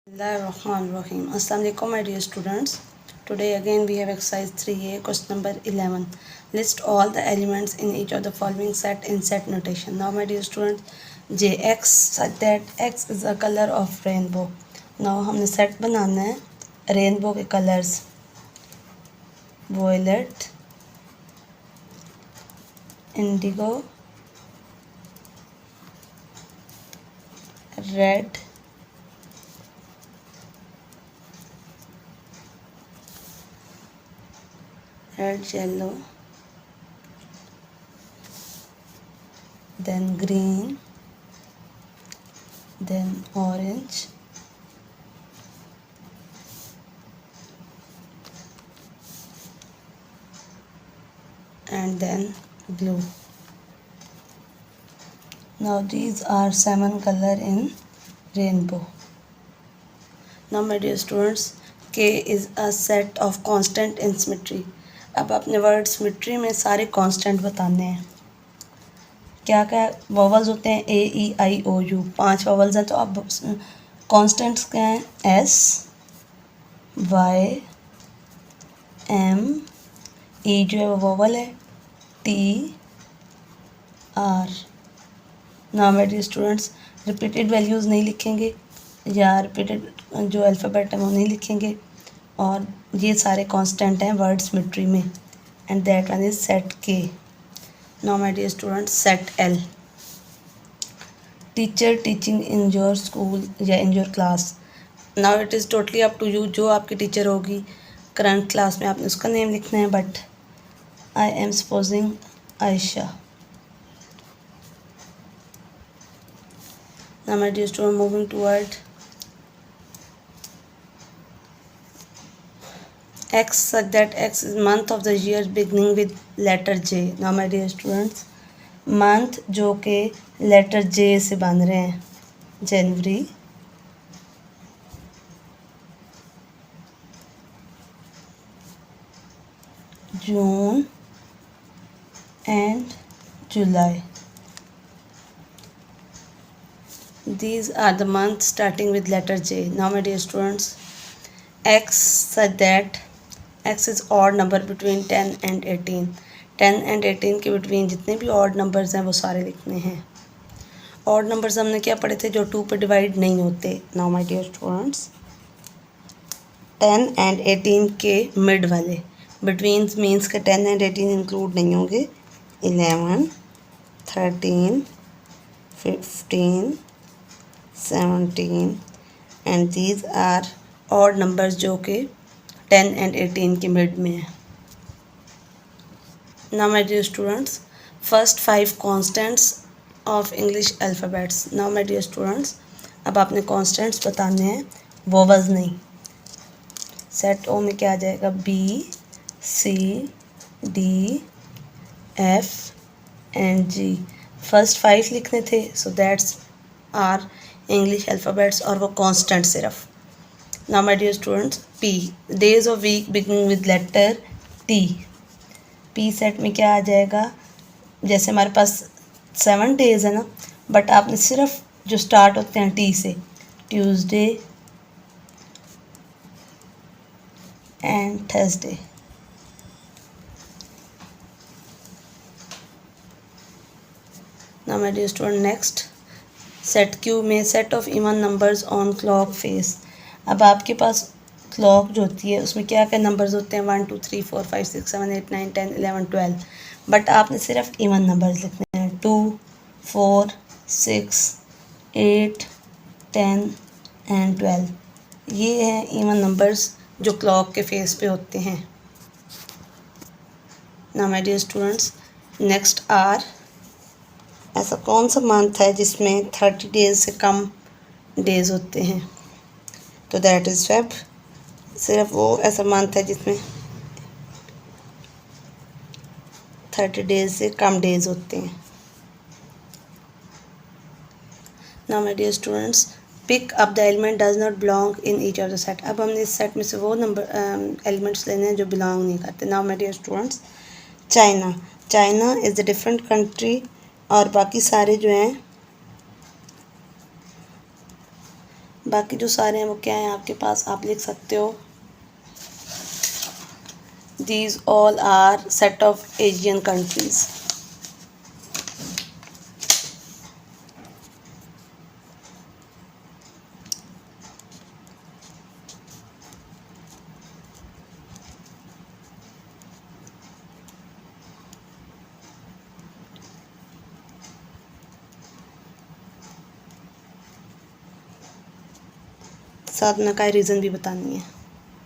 Bismillahirrahmanirrahim. Assalamu alaikum my dear students. Today again we have exercise 3A question number 11. List all the elements in each of the following set in set notation. Now my dear students, Jx such that x is a color of rainbow. Now हमने set बनाना है rainbow के colors violet, indigo, red, yellow, then green, then orange, and then blue. Now these are 7 color in rainbow. Now my dear students, K is a set of constant in symmetry. अब अपने word symmetry में सारे constant बताने हैं. क्या क्या vowels होते हैं? ए ई आई ओ यू 5 वॉवल्स हैं. तो अब कांस्टेंट्स क्या हैं? एस वाई एम ई जो है वो वॉवल है, T R. Now my dear students, repeated values नहीं लिखेंगे या रिपीटेड जो अल्फ़ाबेट है वो नहीं लिखेंगे. और ये सारे कांस्टेंट हैं वर्ड सिमेट्री में. And that one is set K. Now my dear students, set L. Teacher teaching in your school या in your class. Now it is totally up to you. जो आपकी टीचर होगी current class में आपने उसका name लिखना है. But I am supposing Ayesha. Now my dear student, moving toward X such that X is month of the year beginning with letter J. Now my dear students, month जो के letter J से बन रहे हैं, जनवरी, जून and July. These are the months starting with letter J. Now my dear students, X such that X is odd number between 10 and 18. 10 and 18 के between जितने भी odd numbers हैं वो सारे लिखने हैं. ऑड नंबर्स हमने क्या पढ़े थे? जो 2 पे डिवाइड नहीं होते. Now my dear students, 10 and 18 के मिड वाले. बिटवीन मीन्स के 10 एंड 18 इंक्लूड नहीं होंगे. 11, 13, 15, 17 and these are odd numbers जो कि 10 एंड 18 के मिड में है. Now my dear students, first 5 constants of English alphabets. Now my dear students, अब आपने कॉन्स्टेंट्स बताने हैं, वोवल्स नहीं. सेट ओ में क्या आ जाएगा? B C D F and G. First 5 लिखने थे. So that's are English alphabets और वो कॉन्स्टेंट सिर्फ. Now my dear students, P, days of week beginning with letter T. P set में क्या आ जाएगा? जैसे हमारे पास 7 डेज है ना, बट आपने सिर्फ जो स्टार्ट होते हैं टी से, Tuesday and Thursday. Now my dear student, next set Q में set of even numbers on clock face. अब आपके पास क्लॉक जो होती है उसमें क्या क्या नंबर्स होते हैं? 1 2 3 4 5 6 7 8 9 10 11 12. बट आपने सिर्फ इवन नंबर्स लिखने हैं. 2 4 6 8 10 एंड 12. ये हैं इवन नंबर्स जो क्लॉक के फेस पे होते हैं. Now my dear students, next R. ऐसा कौन सा मंथ है जिसमें 30 डेज से कम डेज होते हैं? तो दैट इज़ फेब. सिर्फ वो ऐसा मंथ है जिसमें 30 डेज से कम डेज होते हैं. Now my dear students, pick up the element does not belong in each of the set. अब हमने इस सेट में से वो नंबर एलिमेंट्स लेने हैं जो बिलोंग नहीं करते. Now my dear students, China. China is the different country. और बाकी सारे जो हैं बाकी जो सारे हैं वो क्या हैं आपके पास, आप लिख सकते हो these all are set of Asian countries. साथ में का रीज़न भी बतानी है।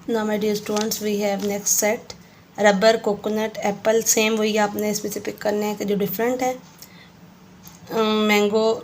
Now my dear students we have next set rubber, coconut, apple. Same वही आपने इसमें से पिक करने हैं कि जो डिफरेंट है। Mango,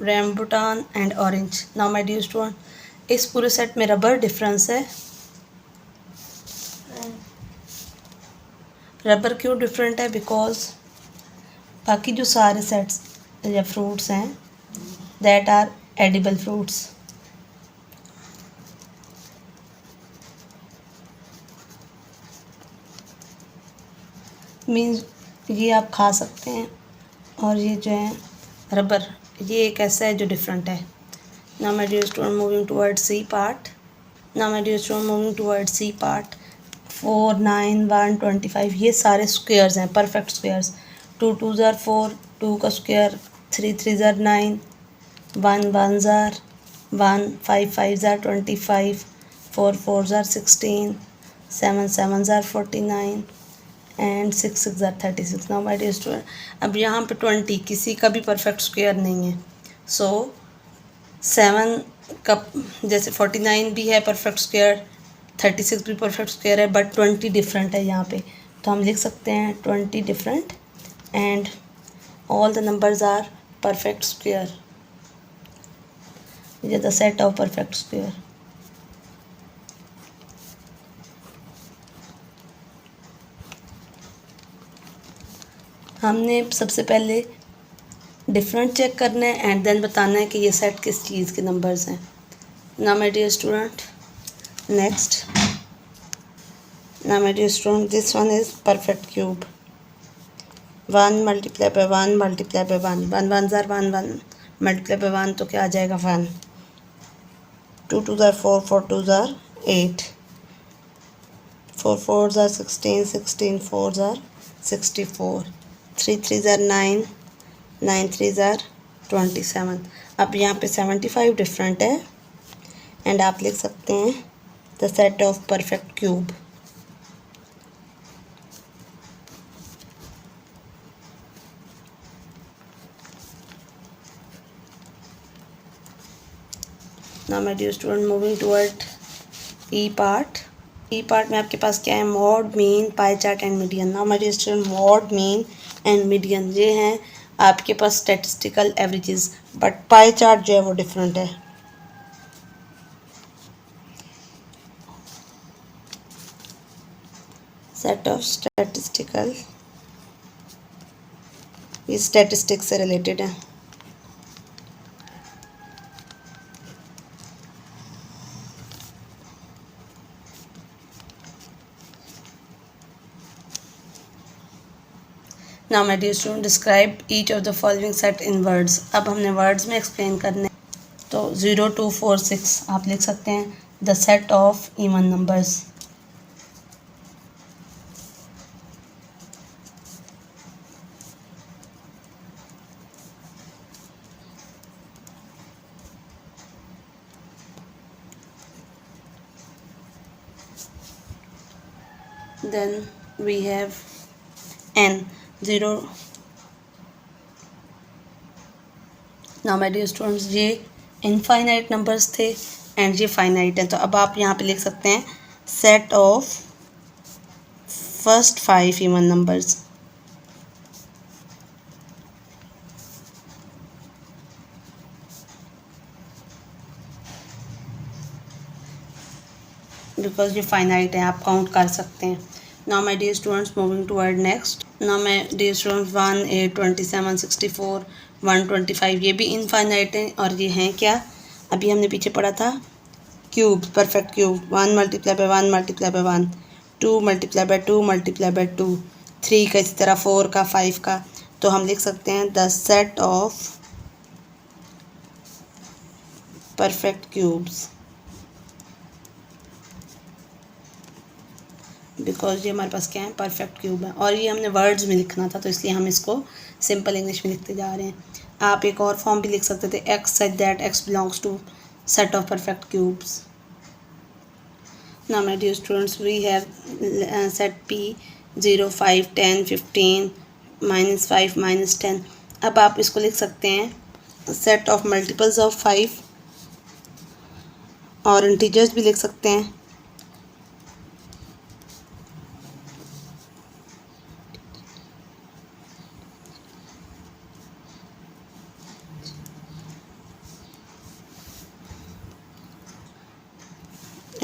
rambutan and orange. Now my dear student इस पूरे सेट में रबर डिफरेंस है। रबर क्यों डिफरेंट है? बिकॉज बाकी जो सारे सेट्स या फ्रूट्स हैं that are edible fruits. Means ये आप खा सकते हैं, और ये जो है रबर ये एक ऐसा है जो डिफरेंट है। Now my dear student moving toward C part. Now my dear student moving toward C part. 4, 9, 1, 25 ये सारे स्क्वेयर्स हैं, परफेक्ट स्क्वेयर्स। 2 2 ज़ार 4, 2 का स्क्वेयर। 3 3 ज़ार 9, 1 1 ज़ार 1, 5 5 ज़ार 25, 4 4 ज़ार 16, 7 7 ज़ार 49 एंड 6 6 ज़ार 36। नाउ माय डियर स्टूडेंट अब यहाँ पे 20 किसी का भी परफेक्ट स्क्वेयर नहीं है। सो 7 का जैसे 49 भी है परफेक्ट स्क्वेयर, 36 भी परफेक्ट स्क्वेयर है, बट 20 डिफरेंट है यहाँ पे। तो हम लिख सकते हैं 20 different and all the numbers are perfect square. ये the set of perfect square. हमने सबसे पहले डिफरेंट चेक करना है एंड देन बताना है कि ये सेट किस चीज़ के नंबर्स हैं। Now my dear student next, now my dear student this one is perfect cube. 1 multiply by 1 multiply by 1, 1 1 ज़ार 1 1 मल्टीप्लाई बाय 1 तो क्या आ जाएगा 1। 2 2 ज़ार 4, 4 2 ज़ार 8, 4 4 ज़ार 16, 16 4 ज़ार 64, 3 3 ज़ार 9, 9 3 ज़ार 27। अब यहाँ पे 75 डिफरेंट है एंड आप लिख सकते हैं the set of perfect cube. Now my dear student moving toward E part. E part में आपके पास क्या है? Mode, mean, pie chart and median. Now my dear student mode, mean and median ये हैं आपके पास statistical averages, but pie chart जो है वो डिफरेंट है। सेट ऑफ स्टैटिस्टिकल, ये स्टैटिस्टिक्स से रिलेटेड है। Now my dear student describe each of the following set in words. अब हमने वर्ड्स में एक्सप्लेन करने, तो 0 2 4 6 आप लिख सकते हैं the set of even numbers. Then we have n 0। Now my dear students ये इनफाइनाइट नंबर्स थे एंड ये फाइनाइट है, तो अब आप यहाँ पे लिख सकते हैं set of first 5 even numbers. Because ये फाइनाइट है, आप काउंट कर सकते हैं। Now my dear students moving toward next. Now my dear students 1 8 27 64 125 ये भी इनफाइनाइट हैं, और ये हैं क्या? अभी हमने पीछे पढ़ा था cube, perfect cube. 1 multiply by 1 multiply by 1, 2 multiply by 2 multiply by 2, 3 का इसी तरह 4 का 5 का। तो हम लिख सकते हैं the set of perfect cubes, because ये हमारे पास क्या है, परफेक्ट क्यूब है। और ये हमने वर्ड्स में लिखना था तो इसलिए हम इसको सिंपल इंग्लिश में लिखते जा रहे हैं। आप एक और फॉर्म भी लिख सकते थे, X such that X belongs to set of perfect cubes. Now my dear students, we have set P 0, 5, 10, 15, -5, -10। अब आप इसको लिख सकते हैं सेट ऑफ मल्टीपल्स ऑफ 5, और इंटीजर्स भी लिख सकते हैं।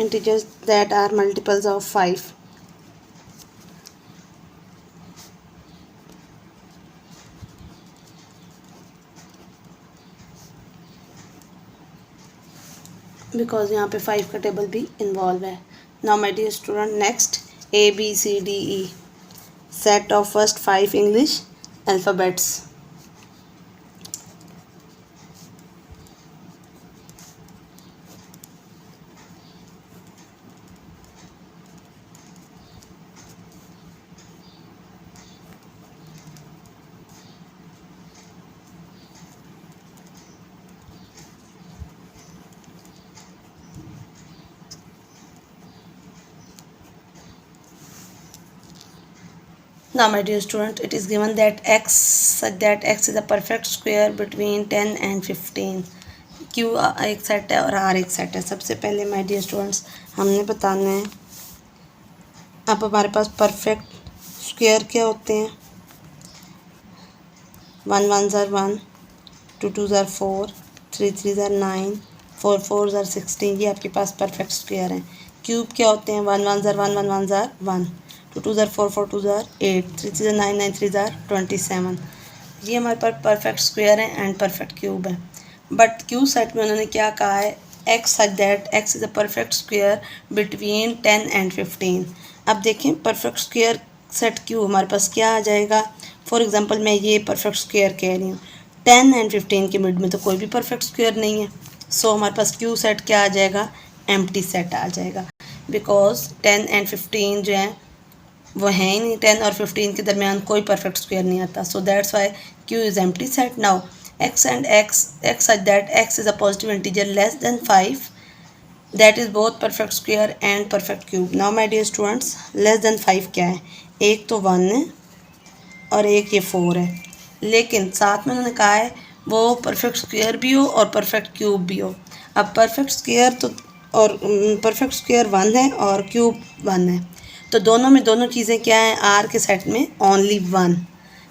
Integers that are multiples of 5. Because यहाँ पे 5 का टेबल भी इन्वॉल्व है। Now my dear student, next ABCDE, set of first 5 English alphabets. Now my dear student, it is given that x is a perfect square between 10 and 15. Q एक set है और R एक set है। सबसे पहले my dear students हमने बताना है, अब हमारे पास परफेक्ट स्क्वायर क्या होते हैं। 1 1 ज़ार 1, 2 2 ज़ार 4, 3 3 ज़ार 9, 4 4 ज़ार 16, ये आपके पास परफेक्ट स्क्वायर हैं। क्यूब क्या होते हैं, 1 1 ज़ार 1, 1 1 ज़ार 1, 2 2 ज़ार 4, 4 2 ज़ार 8, 3 3 ज़ार 9, 9 3 ज़ार 27। ये हमारे पास परफेक्ट स्क्वायर है एंड परफेक्ट क्यूब है। बट क्यू सेट में उन्होंने क्या कहा है, x such that x is a perfect square between 10 and 15। अब देखें परफेक्ट स्क्वायर सेट क्यू हमारे पास क्या आ जाएगा। फॉर एग्जांपल मैं ये परफेक्ट स्क्वायर कह रही हूँ, 10 एंड 15 के मिड में तो कोई भी परफेक्ट स्क्वायर नहीं है। सो हमारे पास क्यू सेट क्या आ जाएगा, एम्प्टी सेट आ जाएगा। बिकॉज 10 एंड 15 जो है वो है ही नहीं, 10 और 15 के दरमियान कोई परफेक्ट स्क्वायर नहीं आता। सो that's Y Q is empty set. Now x and x such that x is a positive integer less than 5, that is both perfect square and perfect cube. Now my dear students, less than 5 क्या है, एक तो 1 है और एक ये 4 है, लेकिन साथ में उन्होंने कहा है वो परफेक्ट स्क्वायर भी हो और परफेक्ट क्यूब भी हो। अब परफेक्ट स्क्वायर तो और परफेक्ट स्क्वायर 1 है और क्यूब 1 है, तो दोनों में दोनों चीज़ें क्या हैं, आर के सेट में ओनली 1,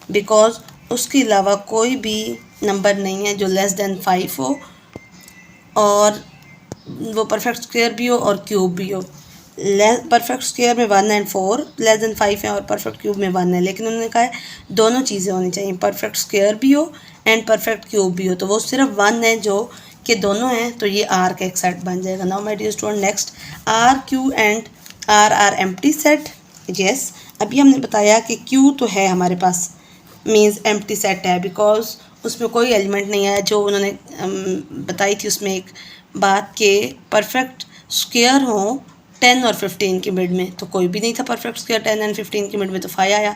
बिकॉज उसके अलावा कोई भी नंबर नहीं है जो लेस देन 5 हो और वो परफेक्ट स्क्वायर भी हो और क्यूब भी हो। परफेक्ट स्क्वायर में 1 एंड 4 लेस देन 5 है और परफेक्ट क्यूब में 1 है, लेकिन उन्होंने कहा है दोनों चीज़ें होनी चाहिए, परफेक्ट स्क्वायर भी हो एंड परफेक्ट क्यूब भी हो। तो वो सिर्फ 1 है जो कि दोनों हैं, तो ये आर का एक सेट बन जाएगा। Now my dear student, next R Q and R empty set. Yes, अभी हमने बताया कि क्यू तो है हमारे पास, मीन्स एम्प्टी सेट है, बिकॉज उसमें कोई एलिमेंट नहीं है। जो उन्होंने बताई थी उसमें एक बात के परफेक्ट स्क्वायर हो 10 और 15 के मिड में, तो कोई भी नहीं था परफेक्ट स्क्वायर 10 एंड 15 के मिड में, तो 5 आया।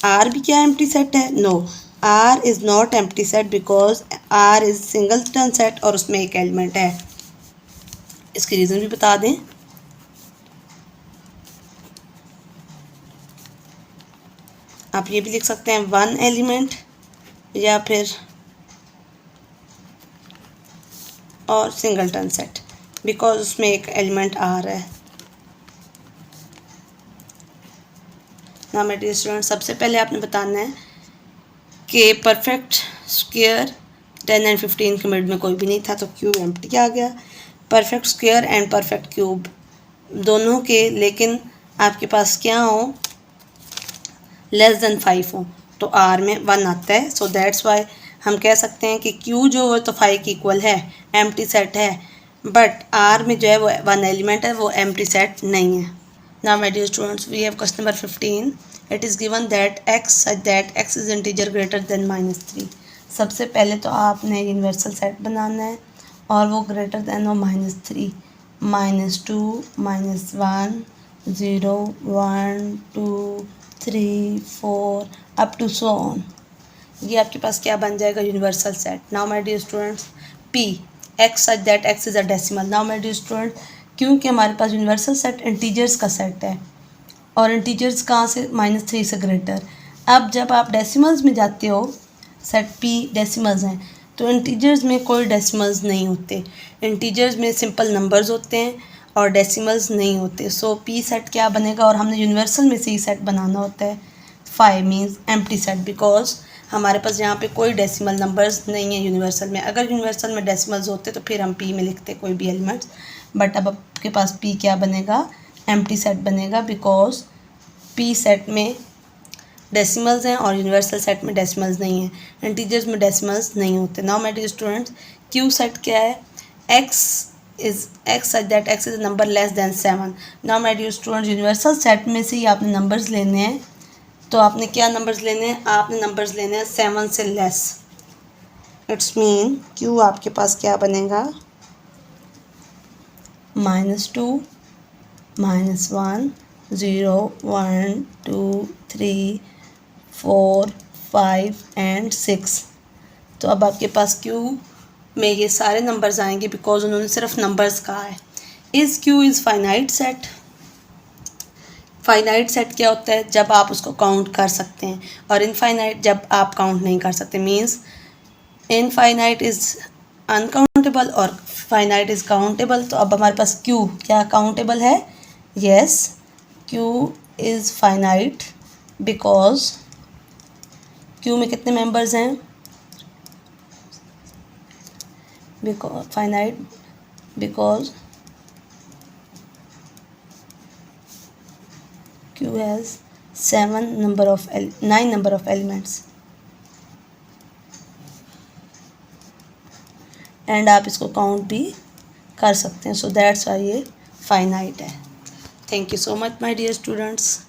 आर भी क्या एम्प्टी सेट है, no, R is not empty set because R is singleton set और उसमें एक एलिमेंट है। इसकी रीज़न भी बता दें, आप ये भी लिख सकते हैं 1 एलिमेंट या फिर और सिंगलटन सेट, बिकॉज उसमें एक एलिमेंट आ रहा है। ना मेरे डियर स्टूडेंट, सबसे पहले आपने बताना है कि परफेक्ट स्क्वायर 10 एंड 15 के मिड में कोई भी नहीं था, तो क्यूब एम्प्टी आ गया। Perfect square and perfect cube दोनों के, लेकिन आपके पास क्या हो, लेस देन 5 हो, तो आर में 1 आता है। सो दैट्स वाई हम कह सकते हैं कि क्यू जो है तो 5 के इक्वल है, एम्प्टी सेट है, बट आर में जो है वो 1 एलिमेंट है, वो एम्प्टी सेट नहीं है। Now my dear students, we have question number 15। It is given that X is integer greater than -3। सबसे पहले तो आपने यूनिवर्सल सेट बनाना है और वो ग्रेटर देन और -3, -2, -1, 0, 1, 2, 3, 4 अप टू सो ऑन। ये आपके पास क्या बन जाएगा, universal set. Now my dear students, P x such that x is a decimal. Now my dear student, क्योंकि हमारे पास यूनिवर्सल सेट इंटीजर्स का सेट है और इंटीजर्स कहाँ से, -3 से ग्रेटर। अब जब आप डेसिमल्स में जाते हो, सेट P डेसिमल्स हैं, तो इंटीजर्स में कोई डेसिमल्स नहीं होते, इंटीजर्स में सिंपल नंबर्स होते हैं और डेसिमल्स नहीं होते। सो P सेट क्या बनेगा, और हमने यूनिवर्सल में से ही सेट बनाना होता है। 5 मीन्स एम्प्टी सेट, बिकॉज हमारे पास यहाँ पे कोई डेसिमल नंबर्स नहीं है यूनिवर्सल में। अगर यूनिवर्सल में डेसिमल्स होते तो फिर हम P में लिखते कोई भी एलिमेंट्स, बट अब आपके पास P क्या बनेगा, एम्प्टी सेट बनेगा, बिकॉज P सेट में डेसिमल्स हैं और यूनिवर्सल सेट में डेसिमल्स नहीं हैं, इंटीजर्स में डेसिमल्स नहीं होते। Now my dear students, Q set क्या है, x such that x is number less than 7। Now my dear students, universal set में से ही आपने नंबर्स लेने हैं, तो आपने क्या नंबर्स लेने हैं, आपने नंबर्स लेने हैं 7 से लेस। इट्स मीन Q आपके पास क्या बनेगा, -2, -1, 0, 1, 2, 3, 4, 5 एंड 6। तो अब आपके पास Q में ये सारे नंबर्स आएंगे, बिकॉज उन्होंने सिर्फ नंबर्स कहा है। Is Q is finite set. Finite set क्या होता है, जब आप उसको काउंट कर सकते हैं, और इनफाइनाइट जब आप काउंट नहीं कर सकते। मीन्स इनफाइनाइट इज़ अनकाउंटेबल और फाइनाइट इज़ काउंटेबल। तो अब हमारे पास Q क्या काउंटेबल है, yes, Q is finite, because Q में कितने मेंबर्स हैं, because finite, because Q has 9 number of elements, and आप इसको काउंट भी कर सकते हैं। सो दैट्स वाई ये फाइनाइट है। Thank you so much my dear students.